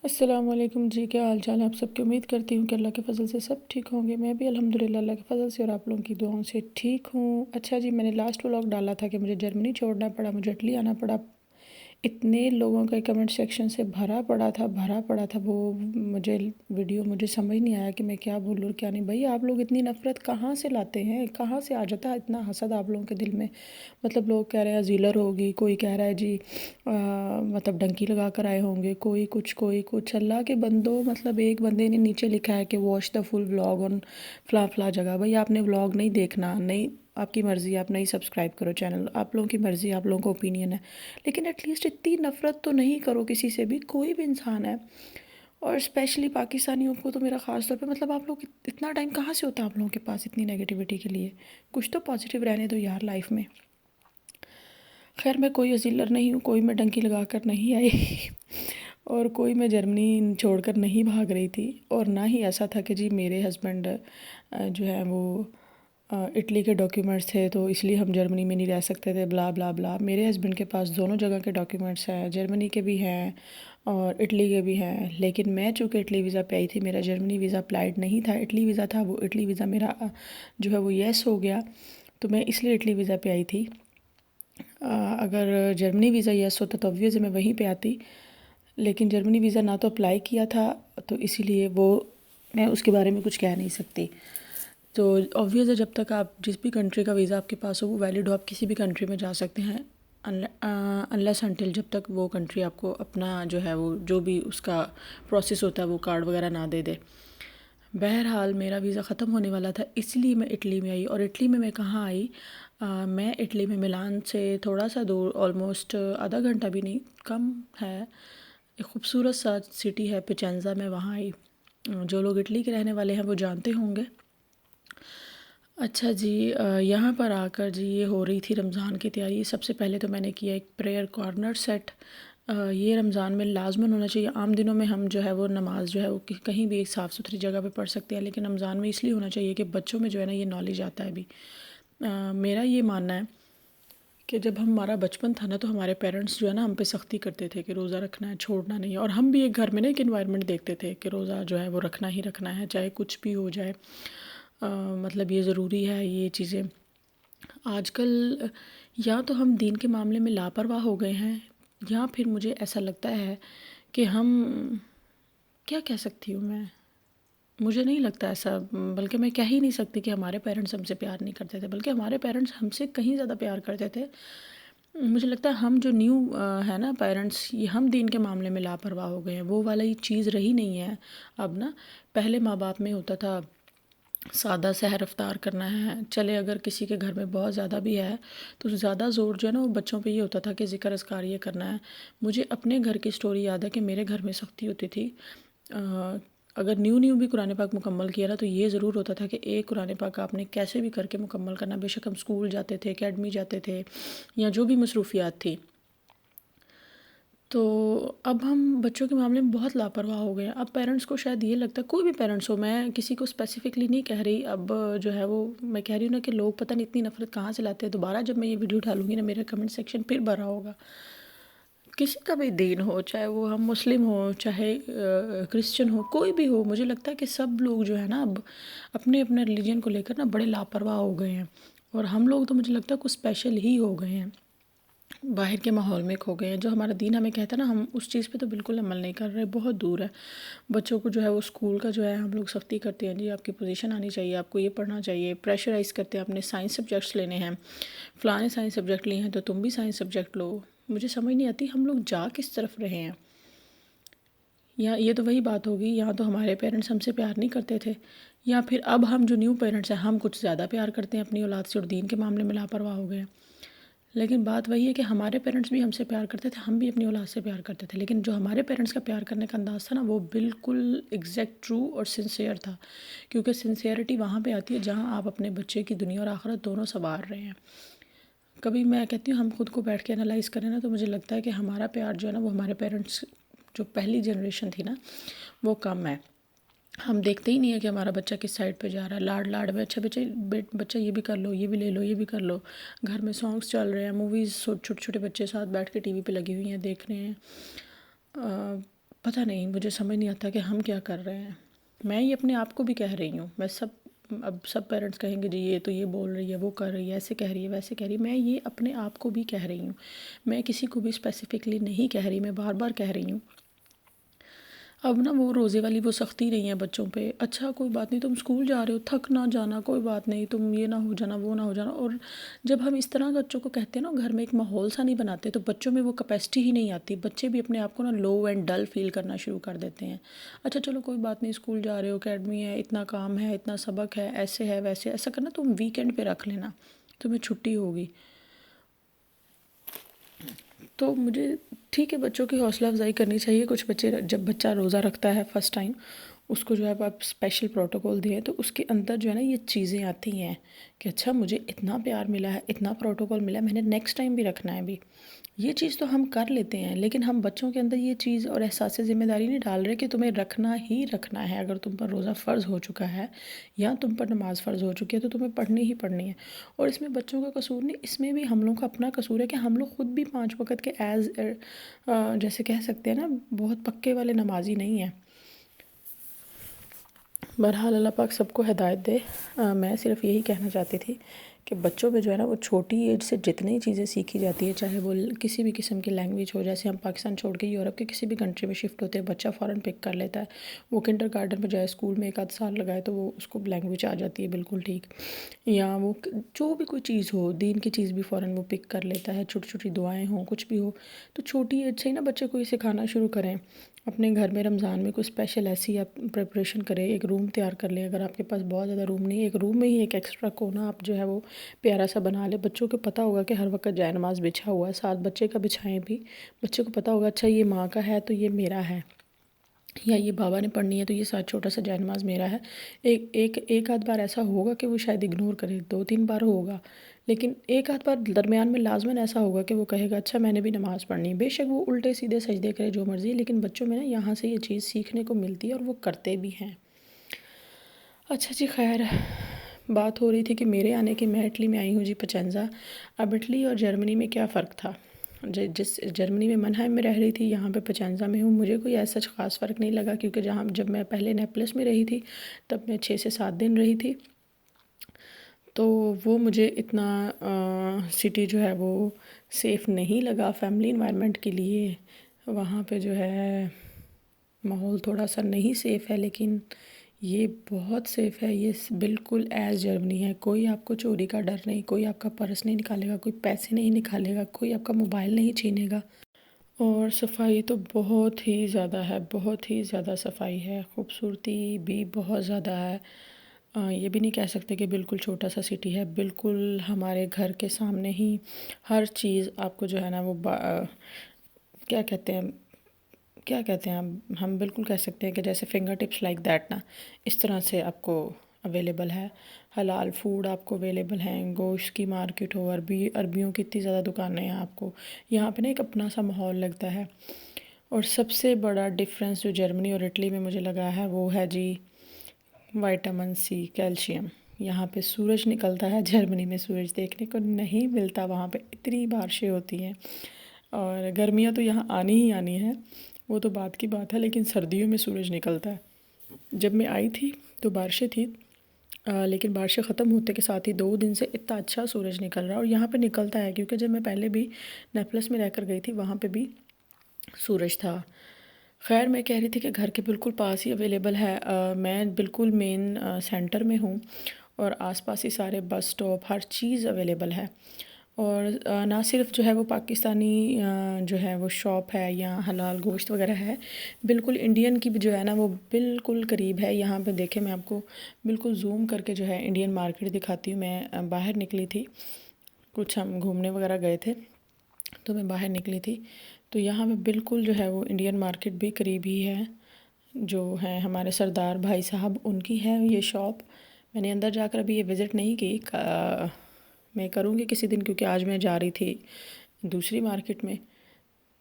अस्सलामुअलैकुम जी, क्या हाल चाल है आप सबकी। उम्मीद करती हूँ कि अल्लाह के फ़ज़ल से सब ठीक होंगे। मैं भी अल्हम्दुलिल्लाह अल्लाह के फ़ज़ल से और आप लोगों की दुआओं से ठीक हूँ। अच्छा जी, मैंने लास्ट व्लॉग डाला था कि मुझे जर्मनी छोड़ना पड़ा, मुझे इटली आना पड़ा। इतने लोगों का कमेंट सेक्शन से भरा पड़ा था वो। मुझे वीडियो मुझे समझ नहीं आया कि मैं क्या बोलूँ और क्या नहीं। भाई आप लोग इतनी नफ़रत कहाँ से लाते हैं, कहाँ से आ जाता है इतना हसद आप लोगों के दिल में। मतलब लोग कह रहे हैं जीलर होगी, कोई कह रहा है जी मतलब डंकी लगा कर आए होंगे, कोई कुछ कोई कुछ। अल्लाह के बंदो, मतलब एक बंदे ने नीचे लिखा है कि watch the full vlog on फ़ला फ़ला जगह। भाई आपने व्लॉग नहीं देखना, नहीं, आपकी मर्ज़ी, आप नहीं सब्सक्राइब करो चैनल, आप लोगों की मर्ज़ी, आप लोगों का ओपिनियन है। लेकिन एटलीस्ट इतनी नफ़रत तो नहीं करो किसी से भी, कोई भी इंसान है। और स्पेशली पाकिस्तानियों को तो मेरा ख़ास तौर पे, मतलब आप लोग इतना टाइम कहाँ से होता है आप लोगों के पास इतनी नेगेटिविटी के लिए। कुछ तो पॉजिटिव रहने दो यार लाइफ में। खैर मैं कोई अजीलर नहीं हूँ, कोई मैं डंकी लगा कर नहीं आई और कोई मैं जर्मनी छोड़कर नहीं भाग रही थी। और ना ही ऐसा था कि जी मेरे हस्बैंड जो है वो इटली के डॉक्यूमेंट्स थे तो इसलिए हम जर्मनी में नहीं रह सकते थे, ब्ला ब्ला ब्ला। मेरे हस्बैंड के पास दोनों जगह के डॉक्यूमेंट्स हैं, जर्मनी के भी हैं और इटली के भी हैं। लेकिन मैं चूँकि इटली वीज़ा पे आई थी, मेरा जर्मनी वीज़ा अप्लाइड नहीं था, इटली वीज़ा था। वो इटली वीज़ा मेरा जो है वो येस हो गया, तो मैं इसलिए इटली वीज़ा पे आई थी। अगर जर्मनी वीज़ा येस होता तो ऑब्वियस मैं वहीं पे आती। लेकिन जर्मनी वीज़ा ना तो अप्लाई किया था, तो इसीलिए वो मैं उसके बारे में कुछ कह नहीं सकती। तो ऑब्वियस है, जब तक आप जिस भी कंट्री का वीज़ा आपके पास हो वो वैलिड हो, आप किसी भी कंट्री में जा सकते हैं। अनलेस अनटिल जब तक वो कंट्री आपको अपना जो है वो जो भी उसका प्रोसेस होता है वो कार्ड वगैरह ना दे दे। बहरहाल मेरा वीज़ा ख़त्म होने वाला था, इसलिए मैं इटली में आई। और इटली में मैं कहाँ आई, मैं इटली में मिलान से थोड़ा सा दूर, ऑलमोस्ट आधा घंटा भी नहीं कम है, एक खूबसूरत सा सिटी है पिचेंज़ा, में वहाँ आई। जो लोग इटली के रहने वाले हैं वो जानते होंगे। अच्छा जी, यहाँ पर आकर जी ये हो रही थी रमज़ान की तैयारी। सबसे पहले तो मैंने किया एक प्रेयर कॉर्नर सेट। ये रमज़ान में लाजमन होना चाहिए। आम दिनों में हम जो है वो नमाज़ जो है वो कहीं भी एक साफ़ सुथरी जगह पे पढ़ सकते हैं, लेकिन रमज़ान में इसलिए होना चाहिए कि बच्चों में जो है ना ये नॉलेज आता है अभी। मेरा ये मानना है कि जब हमारा बचपन था ना तो हमारे पेरेंट्स जो है ना हम पे सख्ती करते थे कि रोज़ा रखना है, छोड़ना नहीं है। और हम भी एक घर में ना एक इन्वायरमेंट देखते थे कि रोज़ा जो है वो रखना ही रखना है, चाहे कुछ भी हो जाए। मतलब ये ज़रूरी है ये चीज़ें। आजकल या तो हम दीन के मामले में लापरवाह हो गए हैं, या फिर मुझे ऐसा लगता है कि हम, क्या कह सकती हूँ मैं, मुझे नहीं लगता ऐसा। बल्कि मैं कह ही नहीं सकती कि हमारे पेरेंट्स हमसे प्यार नहीं करते थे, बल्कि हमारे पेरेंट्स हमसे कहीं ज़्यादा प्यार करते थे। मुझे लगता है हम जो न्यू है ना पेरेंट्स, ये हम दीन के मामले में लापरवाह हो गए हैं। वो वाला ये चीज़ रही नहीं है अब ना। पहले माँ बाप में होता था सादा सहर अफ्तार करना है, चले अगर किसी के घर में बहुत ज़्यादा भी है तो ज़्यादा ज़ोर जो है ना वो बच्चों पे ये होता था कि ज़िक्र अस्कार ये करना है। मुझे अपने घर की स्टोरी याद है कि मेरे घर में सख्ती होती थी। अगर न्यू न्यू भी कुरान पाक मुकम्मल किया ना तो ये ज़रूर होता था कि एक कुरान पाक आपने कैसे भी करके मुकम्मल करना, बेशक हम स्कूल जाते थे, एकेडमी जाते थे, या जो भी मसरूफियात थी। तो अब हम बच्चों के मामले में बहुत लापरवाह हो गए हैं। अब पेरेंट्स को शायद ये लगता है, कोई भी पेरेंट्स हो, मैं किसी को स्पेसिफिकली नहीं कह रही, अब जो है वो मैं कह रही हूँ ना कि लोग पता नहीं इतनी नफ़रत कहाँ से लाते हैं। दोबारा जब मैं ये वीडियो डालूँगी ना मेरा कमेंट सेक्शन फिर भरा होगा। किसी का भी दीन हो, चाहे वो हम मुस्लिम हो, चाहे क्रिश्चियन हो, कोई भी हो, मुझे लगता है कि सब लोग जो है ना अब अपने अपने रिलीजन को लेकर ना बड़े लापरवाह हो गए हैं। और हम लोग तो मुझे लगता है कुछ स्पेशल ही हो गए हैं, बाहर के माहौल में खो गए हैं। जो हमारा दीन हमें कहता है ना, हम उस चीज़ पे तो बिल्कुल अमल नहीं कर रहे, बहुत दूर है। बच्चों को जो है वो स्कूल का जो है हम लोग सख्ती करते हैं, जी आपकी पोजीशन आनी चाहिए, आपको ये पढ़ना चाहिए, प्रेशराइज़ करते हैं, आपने साइंस सब्जेक्ट्स लेने हैं, फ़लाने साइंस सब्जेक्ट लिए हैं तो तुम भी साइंस सब्जेक्ट लो। मुझे समझ नहीं आती हम लोग जा किस तरफ रहे हैं। या ये तो वही बात होगी, यहाँ तो हमारे पेरेंट्स हमसे प्यार नहीं करते थे, या फिर अब हम जो न्यू पेरेंट्स हैं हम कुछ ज़्यादा प्यार करते हैं अपनी औलाद से और दीन के मामले में लापरवाह हो गए हैं। लेकिन बात वही है कि हमारे पेरेंट्स भी हमसे प्यार करते थे, हम भी अपनी औलाद से प्यार करते थे, लेकिन जो हमारे पेरेंट्स का प्यार करने का अंदाज़ था ना वो बिल्कुल एग्जैक्ट ट्रू और सिंसियर था। क्योंकि सिंसियरिटी वहाँ पे आती है जहाँ आप अपने बच्चे की दुनिया और आखिरत दोनों संवार रहे हैं। कभी मैं कहती हूँ हम खुद को बैठ के एनालाइज करें ना तो मुझे लगता है कि हमारा प्यार जो है ना वो हमारे पेरेंट्स जो पहली जनरेशन थी ना वो कम है। हम देखते ही नहीं है कि हमारा बच्चा किस साइड पे जा रहा है। लाड लाड में, अच्छा बच्चे बच्चा ये भी कर लो, ये भी ले लो, ये भी कर लो। घर में सॉन्ग्स चल रहे हैं, मूवीज़ छोटे छोटे बच्चे साथ बैठ के टीवी पे लगी हुई हैं देख रहे हैं। पता नहीं, मुझे समझ नहीं आता कि हम क्या कर रहे हैं। मैं ये अपने आप को भी कह रही हूँ, मैं सब, अब सब पेरेंट्स कहेंगे जी ये तो ये बोल रही है, वो कर रही है, ऐसे कह रही है, वैसे कह रही है। मैं ये अपने आप को भी कह रही हूँ, मैं किसी को भी स्पेसिफिकली नहीं कह रही, मैं बार बार कह रही हूँ। अब ना वो रोज़े वाली वो सख्ती नहीं है बच्चों पे। अच्छा कोई बात नहीं, तुम स्कूल जा रहे हो, थक ना जाना, कोई बात नहीं, तुम ये ना हो जाना, वो ना हो जाना। और जब हम इस तरह बच्चों को कहते हैं ना, घर में एक माहौल सा नहीं बनाते, तो बच्चों में वो कैपेसिटी ही नहीं आती। बच्चे भी अपने आप को ना लो एंड डल फील करना शुरू कर देते हैं। अच्छा चलो कोई बात नहीं, स्कूल जा रहे हो, अकेडमी है, इतना काम है, इतना सबक है, ऐसे है वैसे, ऐसा करना तुम वीकेंड पे रख लेना, तुम्हें छुट्टी होगी। तो मुझे ठीक है, बच्चों की हौसला अफजाई करनी चाहिए। कुछ बच्चे, जब बच्चा रोज़ा रखता है फ़र्स्ट टाइम, उसको जो है आप स्पेशल प्रोटोकॉल दिए, तो उसके अंदर जो है ना ये चीज़ें आती हैं कि अच्छा मुझे इतना प्यार मिला है, इतना प्रोटोकॉल मिला है, मैंने नेक्स्ट टाइम भी रखना है भी। ये चीज़ तो हम कर लेते हैं, लेकिन हम बच्चों के अंदर ये चीज़ और एहसास ज़िम्मेदारी नहीं डाल रहे कि तुम्हें रखना ही रखना है। अगर तुम पर रोज़ा फ़र्ज़ हो चुका है या तुम पर नमाज़ फ़र्ज़ हो चुकी है, तो तुम्हें पढ़नी ही पढ़नी है। और इसमें बच्चों का कसूर नहीं, इसमें भी हम लोग का अपना कसूर है कि हम लोग ख़ुद भी 5 वक़्त के जैसे कह सकते हैं ना, बहुत पक्के वाले नमाज़ी नहीं हैं। बहरहाल अल्लाह पाक सबको हिदायत दे। मैं सिर्फ यही कहना चाहती थी कि बच्चों में जो है ना, वो छोटी एज से जितनी चीज़ें सीखी जाती है, चाहे वो किसी भी किस्म की लैंग्वेज हो, जैसे हम पाकिस्तान छोड़ के यूरोप के किसी भी कंट्री में शिफ्ट होते हैं, बच्चा फ़ौरन पिक कर लेता है। वो किंडरगार्टन में जाए, स्कूल में 1 आध साल लगाए, तो वो उसको लैंग्वेज आ जाती है बिल्कुल ठीक। या वो जो भी कोई चीज़ हो, दीन की चीज़ भी फ़ौरन वो पिक कर लेता है, छोटी छोटी दुआएं हों, कुछ भी हो। तो छोटी एज से ही ना बच्चे को ये सिखाना शुरू करें। अपने घर में रमज़ान में कोई स्पेशल ऐसी आप प्रिपरेशन करें, एक रूम तैयार कर लें। अगर आपके पास बहुत ज़्यादा रूम नहीं है, एक रूम में ही एक एक्स्ट्रा कोना आप जो है वो प्यारा सा बना लें। बच्चों को पता होगा कि हर वक्त जाए नमाज़ बिछा हुआ है, साथ बच्चे का बिछाएं भी। बच्चे को पता होगा अच्छा ये माँ का है तो ये मेरा है, या ये बाबा ने पढ़नी है तो ये साथ छोटा सा जयनमाज़ मेरा है। एक आध बार ऐसा होगा कि वो शायद इग्नोर करे, 2-3 बार होगा, लेकिन एक आध बार दरमियान में लाजमन ऐसा होगा कि वो कहेगा अच्छा मैंने भी नमाज़ पढ़नी है। बेशक वो उल्टे सीधे सजदे करे, जो मर्ज़ी, लेकिन बच्चों में ना यहाँ से ये चीज़ सीखने को मिलती है और वो करते भी हैं। अच्छा जी, खैर बात हो रही थी कि मेरे आने की, मैं इटली में आई हूँ जी, पचेंज़ा। अब इटली और जर्मनी में क्या फ़र्क था। जिस जर्मनी में मनहाइम में रह रही थी, यहाँ पे पचेंज़ा में हूँ, मुझे कोई ऐसा ख़ास फ़र्क नहीं लगा, क्योंकि जब मैं पहले नेपलस में रही थी तब मैं 6 से 7 दिन रही थी। तो वो मुझे इतना सिटी जो है वो सेफ़ नहीं लगा फैमिली इन्वायरमेंट के लिए। वहाँ पे जो है माहौल थोड़ा सा नहीं सेफ़ है, लेकिन ये बहुत सेफ़ है। ये बिल्कुल एज़ जर्मनी है। कोई आपको चोरी का डर नहीं, कोई आपका पर्स नहीं निकालेगा, कोई पैसे नहीं निकालेगा, कोई आपका मोबाइल नहीं छीनेगा। और सफाई तो बहुत ही ज़्यादा है, बहुत ही ज़्यादा सफाई है। खूबसूरती भी बहुत ज़्यादा है। ये भी नहीं कह सकते कि बिल्कुल छोटा सा सिटी है। बिल्कुल हमारे घर के सामने ही हर चीज़ आपको जो है ना वो क्या कहते हैं, क्या कहते हैं हम बिल्कुल कह सकते हैं कि जैसे फिंगर टिप्स लाइक दैट ना, इस तरह से आपको अवेलेबल है। हलाल फूड आपको अवेलेबल हैं। गोश्त की मार्केट हो, अरबियों की इतनी ज़्यादा दुकानें हैं आपको। यहाँ पे ना एक अपना सा माहौल लगता है। और सबसे बड़ा डिफरेंस जो जर्मनी और इटली में मुझे लगा है वो है जी विटामिन सी, कैल्शियम। यहाँ पे सूरज निकलता है, जर्मनी में सूरज देखने को नहीं मिलता। वहाँ पे इतनी बारिशें होती हैं, और गर्मियाँ तो यहाँ आनी ही आनी है, वो तो बात की बात है, लेकिन सर्दियों में सूरज निकलता है। जब मैं आई थी तो बारिशें थी, लेकिन बारिशें ख़त्म होते के साथ ही 2 दिन से इतना अच्छा सूरज निकल रहा है। और यहाँ पे निकलता है, क्योंकि जब मैं पहले भी नेपलस में रहकर गई थी, वहाँ पे भी सूरज था। खैर मैं कह रही थी कि घर के बिल्कुल पास ही अवेलेबल है। मैं बिल्कुल मेन सेंटर में हूँ, और आसपास ही सारे बस स्टॉप, हर चीज़ अवेलेबल है। और ना सिर्फ जो है वो पाकिस्तानी जो है वो शॉप है या हलाल गोश्त वगैरह है, बिल्कुल इंडियन की भी जो है ना वो बिल्कुल करीब है। यहाँ पे देखें, मैं आपको बिल्कुल जूम करके जो है इंडियन मार्केट दिखाती हूँ। मैं बाहर निकली थी, कुछ हम घूमने वगैरह गए थे, तो मैं बाहर निकली थी, तो यहाँ पे बिल्कुल जो है वो इंडियन मार्केट भी करीब ही है। जो है हमारे सरदार भाई साहब, उनकी है ये शॉप। मैंने अंदर जाकर अभी ये विज़िट नहीं की, मैं करूँगी किसी दिन, क्योंकि आज मैं जा रही थी दूसरी मार्केट में।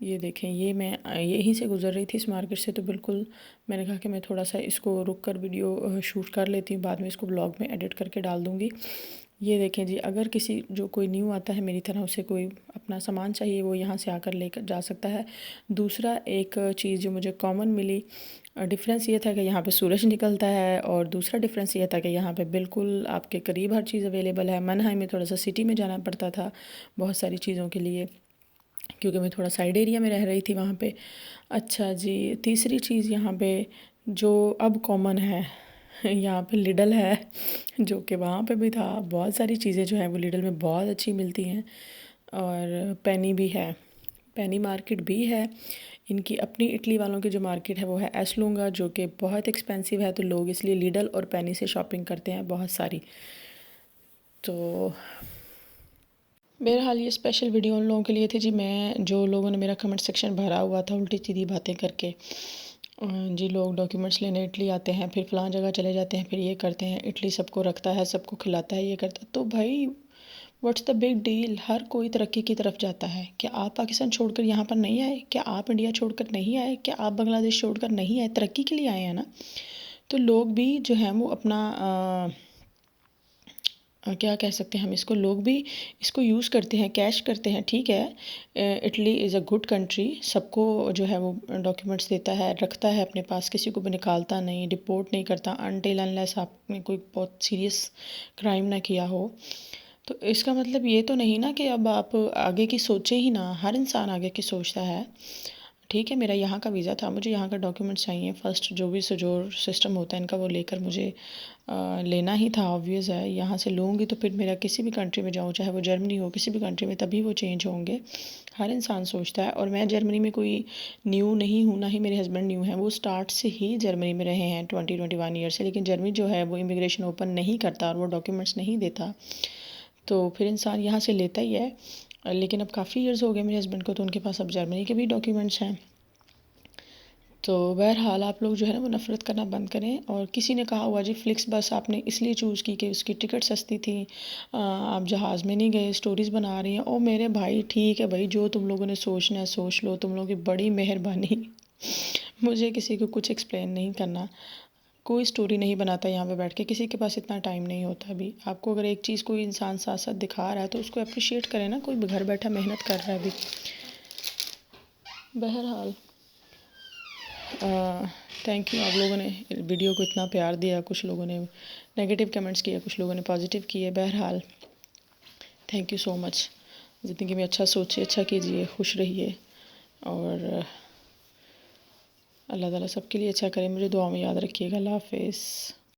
ये देखें, ये मैं यहीं से गुज़र रही थी इस मार्केट से, तो बिल्कुल मैंने कहा कि मैं थोड़ा सा इसको रुक कर वीडियो शूट कर लेती हूँ, बाद में इसको ब्लॉग में एडिट करके डाल दूँगी। ये देखें जी, अगर किसी जो कोई न्यू आता है मेरी तरह, उसे कोई अपना सामान चाहिए, वो यहाँ से आकर लेकर जा सकता है। दूसरा एक चीज़ जो मुझे कॉमन मिली, डिफरेंस ये था कि यहाँ पे सूरज निकलता है, और दूसरा डिफरेंस ये था कि यहाँ पे बिल्कुल आपके करीब हर चीज़ अवेलेबल है। मनहाइम में थोड़ा सा सिटी में जाना पड़ता था बहुत सारी चीज़ों के लिए, क्योंकि मैं थोड़ा साइड एरिया में रह रही थी वहाँ पे। अच्छा जी, तीसरी चीज़ यहाँ पे जो अब कॉमन है, यहाँ पे लिडल है, जो कि वहाँ पे भी था। बहुत सारी चीज़ें जो हैं वो लिडल में बहुत अच्छी मिलती हैं, और पेनी भी है, पेनी मार्केट भी है। इनकी अपनी इटली वालों की जो मार्केट है वो है एसलूंगा, जो कि बहुत एक्सपेंसिव है, तो लोग इसलिए लिडल और पेनी से शॉपिंग करते हैं बहुत सारी। तो बहरहाल ये स्पेशल वीडियो उन लोगों के लिए थी जी, मैं जो लोगों ने मेरा कमेंट सेक्शन भरा हुआ था उल्टी सीधी बातें करके, जी लोग डॉक्यूमेंट्स लेने इटली आते हैं, फिर फ़लाँ जगह चले जाते हैं, फिर ये करते हैं, इटली सबको रखता है, सबको खिलाता है, ये करता है। तो भाई व्हाट्स द बिग डील? हर कोई तरक्की की तरफ जाता है। क्या आप पाकिस्तान छोड़कर यहाँ पर नहीं आए? क्या आप इंडिया छोड़कर नहीं आए? क्या आप बांग्लादेश छोड़कर नहीं आए? तरक्की के लिए आए हैं ना। तो लोग भी जो हैं वो अपना क्या कह सकते हैं हम इसको, लोग भी इसको यूज़ करते हैं, कैश करते हैं। ठीक है, Italy is a good country, सबको जो है वो डॉक्यूमेंट्स देता है, रखता है अपने पास, किसी को भी निकालता नहीं, डिपोर्ट नहीं करता अनटिल अनलेस आपने कोई बहुत सीरियस क्राइम ना किया हो। तो इसका मतलब ये तो नहीं ना कि अब आप आगे की सोचें ही ना, हर इंसान आगे की सोचता है। ठीक है, मेरा यहाँ का वीज़ा था, मुझे यहाँ का डॉक्यूमेंट्स चाहिए, फ़र्स्ट जो भी सजोर सिस्टम होता है इनका वो लेकर मुझे लेना ही था। ऑब्वियस है, यहाँ से लूँगी तो फिर मेरा किसी भी कंट्री में जाऊँ, चाहे वो जर्मनी हो, किसी भी कंट्री में, तभी वो चेंज होंगे। हर इंसान सोचता है। और मैं जर्मनी में कोई न्यू नहीं हूँ, ना ही मेरे हस्बैंड न्यू हैं, वो स्टार्ट से ही जर्मनी में रहे हैं 20-21 ईयर से। लेकिन जर्मनी जो है वो इमिग्रेशन ओपन नहीं करता और वो डॉक्यूमेंट्स नहीं देता, तो फिर इंसान यहाँ से लेता ही है। लेकिन अब काफ़ी ईयर्स हो गए मेरे हस्बैंड को, तो उनके पास अब जर्मनी के भी डॉक्यूमेंट्स हैं। तो बहरहाल आप लोग जो है ना वो नफ़रत करना बंद करें। और किसी ने कहा हुआ जी फ्लिक्स बस आपने इसलिए चूज़ की कि उसकी टिकट सस्ती थी, आप जहाज़ में नहीं गए, स्टोरीज़ बना रही हैं। ओ मेरे भाई, ठीक है भाई, जो तुम लोगों ने सोचना है सोच लो, तुम लोगों की बड़ी मेहरबानी। मुझे किसी को कुछ एक्सप्लेन नहीं करना, कोई स्टोरी नहीं बनाता यहाँ पे बैठ के, किसी के पास इतना टाइम नहीं होता। अभी आपको अगर एक चीज़ कोई इंसान साथ साथ दिखा रहा है तो उसको अप्रिशिएट करें ना, कोई घर बैठा मेहनत कर रहा है अभी। बहरहाल थैंक यू, आप लोगों ने वीडियो को इतना प्यार दिया, कुछ लोगों ने नेगेटिव कमेंट्स किए, कुछ लोगों ने पॉजिटिव किए। बहरहाल थैंक यू सो मच। ज़िंदगी में अच्छा सोचिए, अच्छा कीजिए, खुश रहिए, और अल्लाह ताला सबके लिए अच्छा करे। मुझे दुआ में याद रखिएगा। अल्लाह हाफ़िज़।